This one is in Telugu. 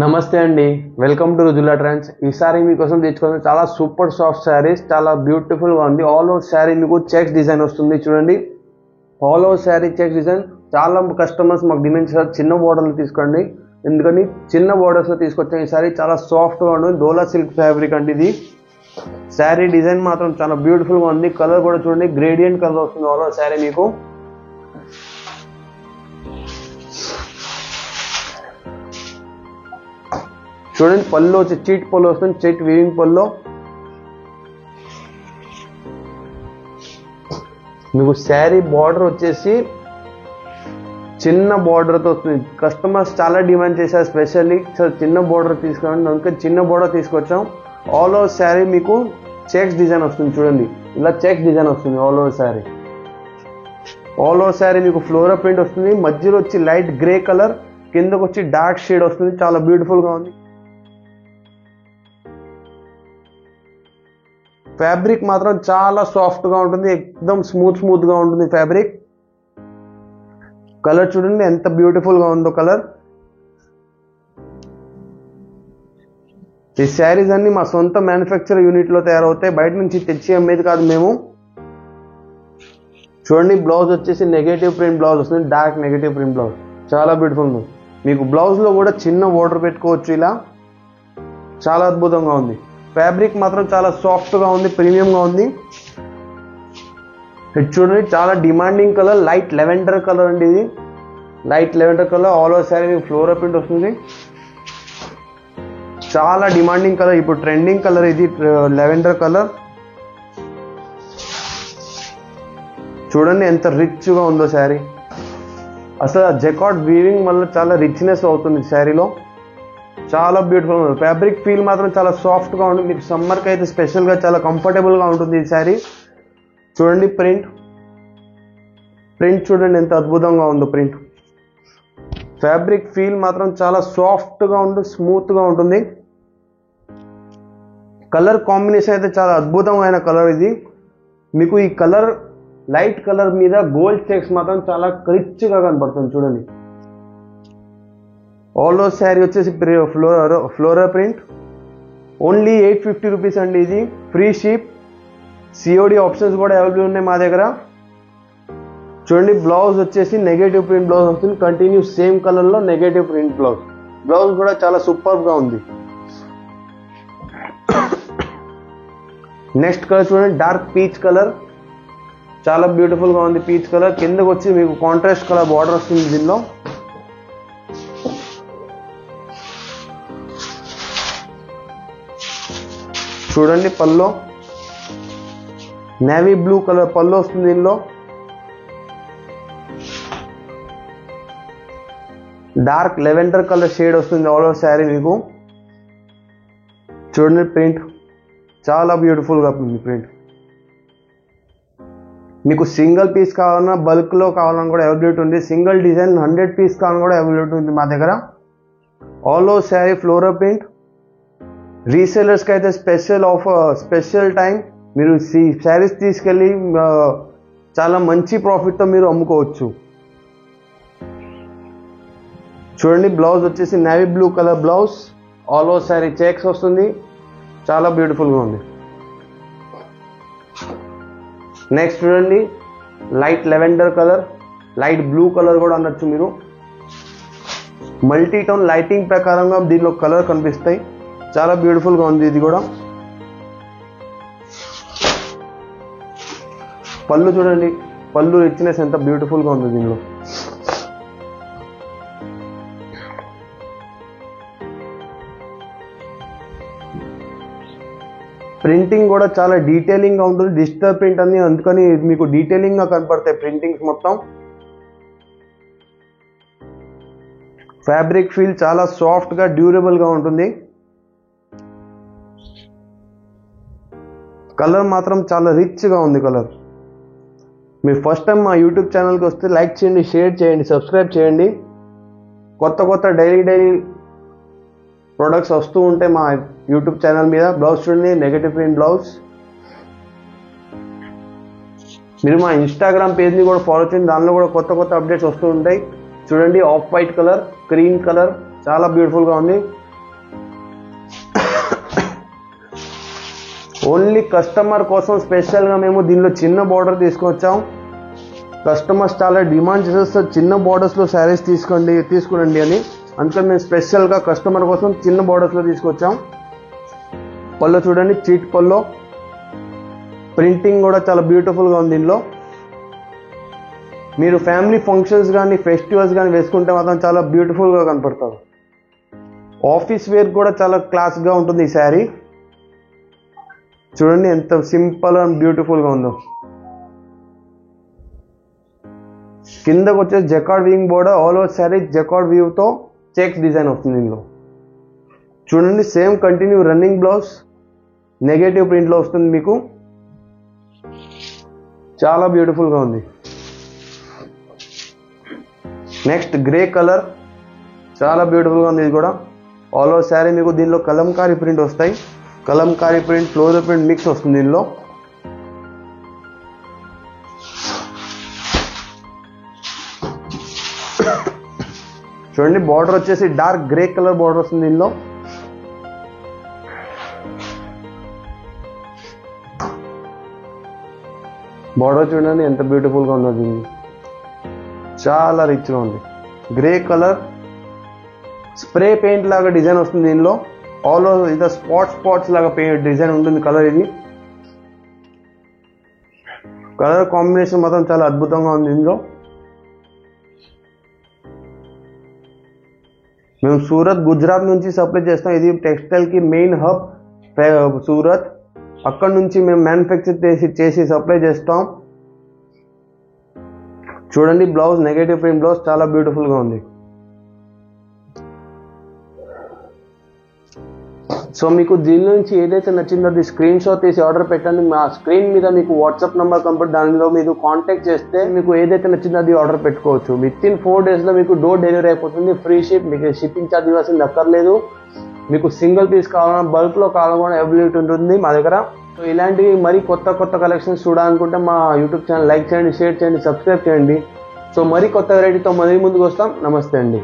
నమస్తే అండి, వెల్కమ్ టు రుజులా ట్రెండ్స్. ఈసారి మీకోసం తెచ్చుకున్న చాలా సూపర్ సాఫ్ట్ శారీస్, చాలా బ్యూటిఫుల్గా ఉంది. ఆల్ ఓవర్ శారీ మీకు చెక్స్ డిజైన్ వస్తుంది. చూడండి, all over sari checks design. చాలా కస్టమర్స్ మాకు డిమాండ్ చేస్తారు చిన్న బోర్డర్లు తీసుకోండి, ఎందుకని చిన్న బోర్డర్స్లో తీసుకొచ్చాం. ఈ శారీ చాలా సాఫ్ట్గా ఉంటుంది. డోలా సిల్క్ ఫ్యాబ్రిక్ అంటే ఇది. శారీ డిజైన్ మాత్రం చాలా బ్యూటిఫుల్గా ఉంది. కలర్ కూడా చూడండి, గ్రేడియంట్ కలర్ వస్తుంది ఆల్ ఓవర్ శారీ మీకు. చూడండి, పళ్ళు వచ్చి చీట్ పళ్ళు వస్తుంది, చీట్ వీవింగ్ పళ్ళు. మీకు శారీ బార్డర్ వచ్చేసి చిన్న బార్డర్తో వస్తుంది. కస్టమర్స్ చాలా డిమాండ్ చేశారు, స్పెషల్లీ చిన్న బార్డర్ తీసుకోండి, అందుకే చిన్న బార్డర్ తీసుకొచ్చాం. ఆల్ ఓవర్ శారీ మీకు చెక్స్ డిజైన్ వస్తుంది. చూడండి, ఇలా చెక్స్ డిజైన్ వస్తుంది all over sari. All over sari మీకు ఫ్లోరా ప్రింట్ వస్తుంది. మధ్యలో వచ్చి లైట్ గ్రే కలర్, కిందకు వచ్చి డార్క్ షేడ్ వస్తుంది. చాలా బ్యూటిఫుల్గా ఉంది. ఫ్యాబ్రిక్ మాత్రం చాలా సాఫ్ట్గా ఉంటుంది, ఎక్దమ్ స్మూత్గా ఉంటుంది ఫ్యాబ్రిక్. కలర్ చూడండి ఎంత బ్యూటిఫుల్గా ఉందో కలర్. ఈ శారీస్ అన్ని మా సొంత మ్యానుఫ్యాక్చర్ యూనిట్లో తయారవుతాయి, బయట నుంచి తెచ్చి అమ్మేది కాదు మేము. చూడండి, బ్లౌజ్ వచ్చేసి నెగటివ్ ప్రింట్ బ్లౌజ్ వస్తుంది, డార్క్ నెగటివ్ ప్రింట్ బ్లౌజ్. చాలా బ్యూటిఫుల్ ఉంది. మీకు బ్లౌజ్లో కూడా చిన్న బోర్డర్ పెట్టుకోవచ్చు, ఇలా చాలా అద్భుతంగా ఉంది. ఫ్యాబ్రిక్ మాత్రం చాలా సాఫ్ట్గా ఉంది, ప్రీమియంగా ఉంది. ఇది చూడండి, చాలా demanding colour, light lavender colour అండి ఇది. Light lavender colour all over sari మీకు ఫ్లోరా ప్రింట్ వస్తుంది. చాలా డిమాండింగ్ కలర్, ఇప్పుడు ట్రెండింగ్ కలర్ ఇది, లెవెండర్ కలర్. చూడండి ఎంత రిచ్గా ఉందో శారీ. అసలు జెకార్డ్ వీవింగ్ వల్ల చాలా రిచ్నెస్ అవుతుంది శారీలో. చాలా బ్యూటిఫుల్ ఉంది. ఫ్యాబ్రిక్ ఫీల్ మాత్రం చాలా సాఫ్ట్గా ఉంటుంది. మీకు సమ్మర్కి అయితే స్పెషల్గా చాలా కంఫర్టబుల్గా ఉంటుంది ఈ శారీ. చూడండి, ప్రింట్ చూడండి ఎంత అద్భుతంగా ఉందో ప్రింట్. ఫ్యాబ్రిక్ ఫీల్ మాత్రం చాలా సాఫ్ట్గా ఉంటుంది, స్మూత్గా ఉంటుంది. కలర్ కాంబినేషన్ అయితే చాలా అద్భుతమైన కలర్ ఇది. మీకు ఈ కలర్ లైట్ కలర్ మీద గోల్డ్ చెక్స్ మాత్రం చాలా రిచ్గా కనపడుతుంది. చూడండి, ఆల్ ఓవర్ శారీ వచ్చేసి ఫ్లోరా ప్రింట్. ఓన్లీ 850 రూపీస్ అండి ఇది. ఫ్రీ షిప్, సిఓడి ఆప్షన్స్ కూడా అవైలబుల్ ఉన్నాయి మా దగ్గర. చూడండి, బ్లౌజ్ వచ్చేసి నెగటివ్ ప్రింట్ బ్లౌజ్ వస్తుంది, కంటిన్యూ సేమ్ కలర్లో నెగటివ్ ప్రింట్ బ్లౌజ్. బ్లౌజ్ కూడా చాలా సూపర్గా ఉంది. నెక్స్ట్ కలర్ చూడండి, డార్క్ పీచ్ కలర్. చాలా బ్యూటిఫుల్గా ఉంది పీచ్ కలర్. కిందకు వచ్చి మీకు కాంట్రాస్ట్ కలర్ బార్డర్ వస్తుంది దీనిలో. చూడండి, పల్లో నేవీ బ్లూ కలర్ పల్లో వస్తుంది దీనిలో. డార్క్ లెవెండర్ కలర్ షేడ్ వస్తుంది ఆల్ ఓవర్ శారీ మీకు. చూడండి, ప్రింట్ చాలా బ్యూటిఫుల్గా ఉంది ప్రింట్. మీకు సింగిల్ పీస్ కావాలన్నా, బల్క్లో కావాలన్నా కూడా అవైలబిలిటీ ఉంది. సింగిల్ డిజైన్ 100 పీస్ కావాలన్నా కూడా అవైలబిలిటీ ఉంది మా దగ్గర. All over sari flora print. రీసేలర్స్కి అయితే స్పెషల్ ఆఫర్, స్పెషల్ టైం. మీరు శారీస్ తీసుకెళ్ళి చాలా మంచి ప్రాఫిట్తో మీరు అమ్ముకోవచ్చు. చూడండి, బ్లౌజ్ వచ్చేసి navy blue colour blouse, all over sari checks వస్తుంది. చాలా బ్యూటిఫుల్గా ఉంది. నెక్స్ట్ చూడండి, light lavender colour, light blue colour కూడా అనొచ్చు మీరు. మల్టీ టోన్ లైటింగ్ ప్రకారంగా దీనిలో కలర్ కనిపిస్తాయి. చాలా బ్యూటిఫుల్గా ఉంది ఇది కూడా. పళ్ళు చూడండి, పళ్ళు రిచ్నెస్ ఎంత బ్యూటిఫుల్గా ఉంది దీనిలో. ప్రింటింగ్ కూడా చాలా డీటెయిలింగ్గా ఉంటుంది. డిజిటల్ ప్రింట్ అని, అందుకని మీకు డీటెయిలింగ్గా కనపడతాయి ప్రింటింగ్స్ మొత్తం. ఫ్యాబ్రిక్ ఫీల్ చాలా సాఫ్ట్గా, డ్యూరబుల్గా ఉంటుంది. కలర్ మాత్రం చాలా రిచ్గా ఉంది కలర్. మీరు ఫస్ట్ టైం మా యూట్యూబ్ ఛానల్కి వస్తే లైక్ చేయండి, షేర్ చేయండి, సబ్స్క్రైబ్ చేయండి. కొత్త డైలీ ప్రొడక్ట్స్ వస్తూ ఉంటాయి మా యూట్యూబ్ ఛానల్ మీద. బ్లౌజ్ చూడండి, నెగటివ్ ప్రింట్ బ్లౌజ్. మీరు మా ఇన్స్టాగ్రామ్ పేజ్ని కూడా ఫాలో చేయండి, దానిలో కూడా కొత్త అప్డేట్స్ వస్తూ ఉంటాయి. చూడండి, off white colour, green colour, చాలా బ్యూటిఫుల్గా ఉంది. ఓన్లీ కస్టమర్ కోసం స్పెషల్గా మేము దీనిలో చిన్న బార్డర్ తీసుకొచ్చాం. కస్టమర్స్ చాలా డిమాండ్ చేసేస్తారు చిన్న బార్డర్స్లో శారీస్ తీసుకురండి అని. అందుకని మేము స్పెషల్గా కస్టమర్ కోసం చిన్న బార్డర్స్లో తీసుకొచ్చాం. పళ్ళు చూడండి, చీట్ పళ్ళు, ప్రింటింగ్ కూడా చాలా బ్యూటిఫుల్గా ఉంది. దీనిలో మీరు ఫ్యామిలీ ఫంక్షన్స్ కానీ ఫెస్టివల్స్ కానీ వేసుకుంటే మాత్రం చాలా బ్యూటిఫుల్గా కనపడతారు. ఆఫీస్ వేర్ కూడా చాలా క్లాస్గా ఉంటుంది ఈ శారీ. చూడండి ఎంత సింపుల్ అండ్ బ్యూటిఫుల్గా ఉందో. కిందకు వచ్చేసి jacquard weaving border, all over sari jacquard వీవ్తో చెక్స్ డిజైన్ వస్తుంది దీనిలో. చూడండి same continue running blouse negative ప్రింట్లో వస్తుంది మీకు. చాలా బ్యూటిఫుల్గా ఉంది. నెక్స్ట్ గ్రే కలర్, చాలా బ్యూటిఫుల్గా ఉంది. ఇది కూడా ఆల్ ఓవర్ శారీ మీకు దీనిలో కలంకారీ ప్రింట్ వస్తాయి. Kalamkari print, floral print mix వస్తుంది దీనిలో. చూడండి బార్డర్ వచ్చేసి డార్క్ గ్రే కలర్ బార్డర్ వస్తుంది దీనిలో. బార్డర్ చూడండి ఎంత బ్యూటిఫుల్గా ఉందో. దీన్ని చాలా రిచ్గా ఉంది. గ్రే కలర్ స్ప్రే పెయింట్ లాగా డిజైన్ వస్తుంది దీనిలో. ఆల్ ఓవర్ ఇది స్పాట్స్ లాగా డిజైన్ ఉంటుంది కలర్. ఇది కలర్ కాంబినేషన్ మాత్రం చాలా అద్భుతంగా ఉంది దీనిలో. మేము సూరత్, గుజరాత్ నుంచి సప్లై చేస్తాం. ఇది టెక్స్టైల్కి మెయిన్ హబ్ సూరత్. అక్కడ నుంచి మేము మ్యానుఫ్యాక్చర్ చేసి సప్లై చేస్తాం. చూడండి బ్లౌజ్ నెగటివ్ ప్రింట్ బ్లౌజ్ చాలా బ్యూటిఫుల్గా ఉంది. సో మీకు దీని నుంచి ఏదైతే నచ్చిందో అది స్క్రీన్ షాట్ తీసి ఆర్డర్ పెట్టండి. మా స్క్రీన్ మీద మీకు వాట్సాప్ నెంబర్ కంపల్సరీ, దానిలో మీరు కాంటాక్ట్ చేస్తే మీకు ఏదైతే నచ్చిందో అది ఆర్డర్ పెట్టుకోవచ్చు. విత్ ఇన్ 4 daysలో మీకు డోర్ డెలివరీ అయిపోతుంది. ఫ్రీ షిప్, మీకు షిప్పింగ్ ఛార్జ్ ఇవ్వాల్సింది అక్కర్లేదు. మీకు సింగిల్ పీస్ కావాలన్నా బల్క్లో కావాలన్నా అవైలబిలిటీ ఉంటుంది మా దగ్గర. సో ఇలాంటివి మరి కొత్త కలెక్షన్స్ చూడాలనుకుంటే మా యూట్యూబ్ ఛానల్ లైక్ చేయండి, షేర్ చేయండి, సబ్స్క్రైబ్ చేయండి. సో మరి కొత్త వెరైటీతో మళ్ళీ ముందుకు వస్తాం. నమస్తే అండి.